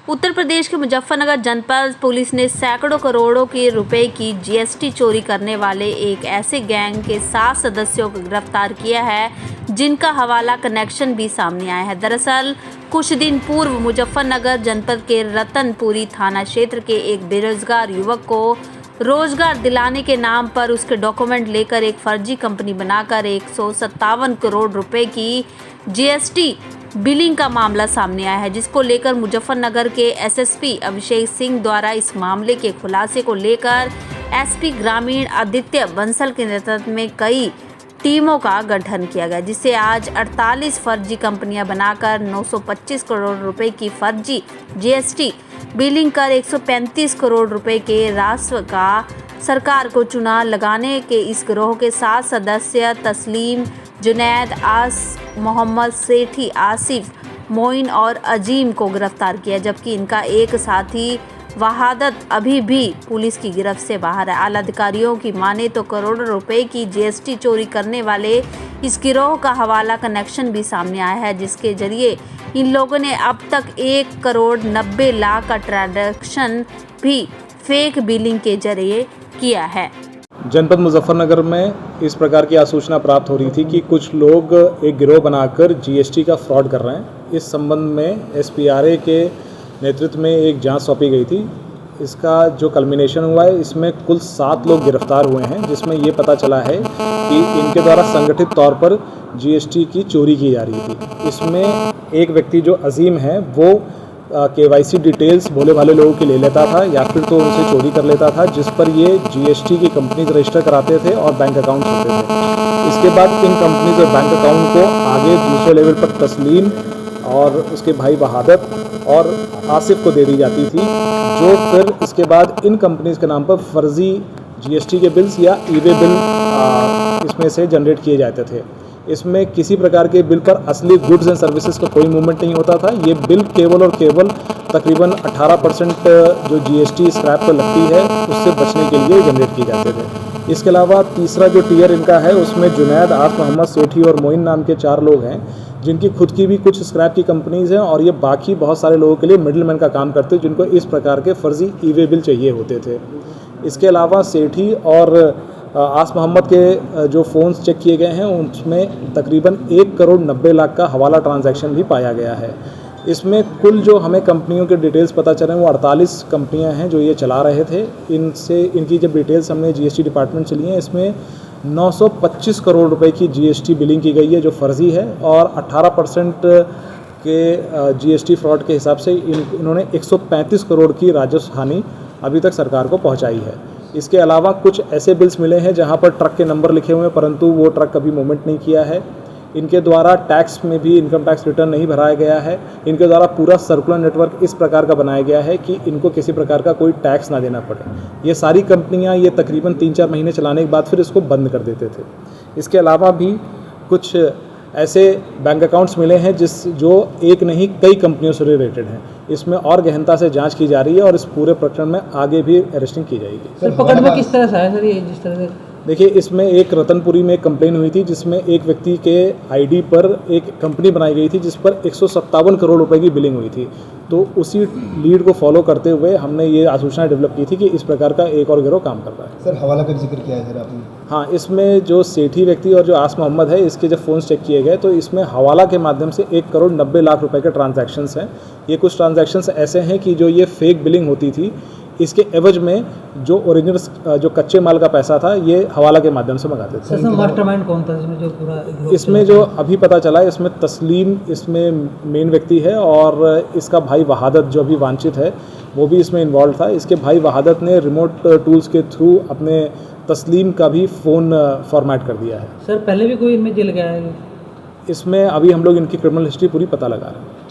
उत्तर प्रदेश के मुजफ्फरनगर जनपद पुलिस ने सैकड़ों करोड़ों के रुपए की जीएसटी चोरी करने वाले एक ऐसे गैंग के 7 सदस्यों को गिरफ्तार किया है, जिनका हवाला कनेक्शन भी सामने आया है। दरअसल कुछ दिन पूर्व मुजफ्फरनगर जनपद के रतनपुरी थाना क्षेत्र के एक बेरोजगार युवक को रोजगार दिलाने के नाम पर उसके डॉक्यूमेंट लेकर एक फर्जी कंपनी बनाकर 157 करोड़ रुपए की जीएसटी बिलिंग का मामला सामने आया है, जिसको लेकर मुजफ्फरनगर के एसएसपी अभिषेक सिंह द्वारा इस मामले के खुलासे को लेकर एसपी ग्रामीण आदित्य बंसल के नेतृत्व में कई टीमों का गठन किया गया, जिससे आज 48 फर्जी कंपनियां बनाकर 925 करोड़ रुपए की फर्जी जीएसटी बिलिंग कर 135 करोड़ रुपए के राजस्व का सरकार को चुना लगाने के इस गिरोह के 7 सदस्य तस्लीम, जुनैद, मोहम्मद सेठी, आसिफ, मोइन और अजीम को गिरफ्तार किया, जबकि इनका एक साथी वहादत अभी भी पुलिस की गिरफ्त से बाहर है। आला अधिकारियों की माने तो करोड़ों रुपए की जीएसटी चोरी करने वाले इस गिरोह का हवाला कनेक्शन भी सामने आया है, जिसके जरिए इन लोगों ने अब तक 1 करोड़ 90 लाख का ट्रांजैक्शन भी फेक बिलिंग के जरिए किया है। जनपद मुजफ्फरनगर में इस प्रकार की आसूचना प्राप्त हो रही थी कि कुछ लोग एक गिरोह बनाकर जीएसटी का फ्रॉड कर रहे हैं। इस संबंध में एसपीआरए के नेतृत्व में एक जांच सौंपी गई थी। इसका जो कल्मिनेशन हुआ है, इसमें कुल 7 लोग गिरफ्तार हुए हैं, जिसमें ये पता चला है कि इनके द्वारा संगठित तौर पर जीएसटी की चोरी की जा रही थी। इसमें एक व्यक्ति जो अजीम है वो केवाईसी डिटेल्स भोले भाले लोगों की ले लेता था या फिर तो उनसे चोरी कर लेता था, जिस पर ये जीएसटी की कंपनीज रजिस्टर कराते थे और बैंक अकाउंट होते थे। इसके बाद इन कंपनीज और बैंक अकाउंट को आगे दूसरे लेवल पर तस्लीम और उसके भाई वहादत और आसिफ को दे दी जाती थी, जो फिर इसके बाद इन कंपनीज के नाम पर फर्जी जीएसटी के बिल्स या ई-वे बिल इसमें से जनरेट किए जाते थे। इसमें किसी प्रकार के बिल पर असली गुड्स एंड सर्विसेज का कोई मूवमेंट नहीं होता था। ये बिल केवल और केवल तकरीबन 18% जो जीएसटी स्क्रैप पर लगती है उससे बचने के लिए जनरेट किए जाते थे। इसके अलावा तीसरा जो टीयर इनका है उसमें जुनैद, मोहम्मद सेठी और मोइन नाम के 4 लोग हैं, जिनकी खुद की भी कुछ स्क्रैप की कंपनीज हैं और ये बाकी बहुत सारे लोगों के लिए मिडलमैन का काम करते, जिनको इस प्रकार के फर्जी ई-वे बिल चाहिए होते थे। इसके अलावा सेठी और मोहम्मद के जो फ़ोन्स चेक किए गए हैं उसमें तकरीबन 1 करोड़ 90 लाख का हवाला ट्रांजैक्शन भी पाया गया है। इसमें कुल जो हमें कंपनियों के डिटेल्स पता चले वो 48 कंपनियां हैं जो ये चला रहे थे। इनकी जब डिटेल्स हमने जीएसटी डिपार्टमेंट से ली हैं, इसमें 925 करोड़ रुपए की जीएसटी बिलिंग की गई है जो फर्जी है, और 18% के जीएसटी फ्रॉड के हिसाब से इन्होंने 135 करोड़ की राजस्व हानि अभी तक सरकार को पहुंचाई है। इसके अलावा कुछ ऐसे बिल्स मिले हैं जहां पर ट्रक के नंबर लिखे हुए हैं, परंतु वो ट्रक कभी मूवमेंट नहीं किया है। इनके द्वारा टैक्स में भी इनकम टैक्स रिटर्न नहीं भराया गया है। इनके द्वारा पूरा सर्कुलर नेटवर्क इस प्रकार का बनाया गया है कि इनको किसी प्रकार का कोई टैक्स ना देना पड़े। ये सारी कंपनियां ये तकरीबन 3-4 महीने चलाने के बाद फिर इसको बंद कर देते थे। इसके अलावा भी कुछ ऐसे बैंक अकाउंट्स मिले हैं जो एक नहीं कई कंपनियों से रिलेटेड हैं। इसमें और गहनता से जांच की जा रही है और इस पूरे प्रकरण में आगे भी अरेस्टिंग की जाएगी। सर पकड़ में किस तरह से आया सर ये जिस तरह से? देखिए, इसमें एक रतनपुरी में एक कंप्लेन हुई थी जिसमें एक व्यक्ति के आईडी पर एक कंपनी बनाई गई थी जिस पर 157 करोड़ रुपए की बिलिंग हुई थी। तो उसी लीड को फॉलो करते हुए हमने ये आसूचना डेवलप की थी कि इस प्रकार का एक और गिरोह काम कर रहा है। सर हवाला का जिक्र किया है सर आपने? हाँ, इसमें जो सेठी व्यक्ति और जो मोहम्मद है, इसके जब फ़ोन्स चेक किए गए तो इसमें हवाला के माध्यम से 1 करोड़ 90 लाख रुपए के ट्रांजैक्शंस हैं। ये कुछ ट्रांजैक्शंस ऐसे हैं कि जो ये फेक बिलिंग होती थी, इसके एवज में जो ओरिजिनल जो कच्चे माल का पैसा था ये हवाला के माध्यम से मंगाते थे। सर मास्टरमाइंड कौन था इसमें जो पूरा? इसमें जो अभी पता चला है, इसमें तस्लीम इसमें मेन व्यक्ति है और इसका भाई वहादत जो अभी वांछित है वो भी इसमें इन्वॉल्व था। इसके भाई वहादत ने रिमोट टूल्स के थ्रू अपने तस्लीम का भी फ़ोन फॉर्मेट कर दिया है। सर पहले भी कोई इनमें जेल गया है? इसमें अभी हम लोग इनकी क्रिमिनल हिस्ट्री पूरी पता लगा रहे हैं।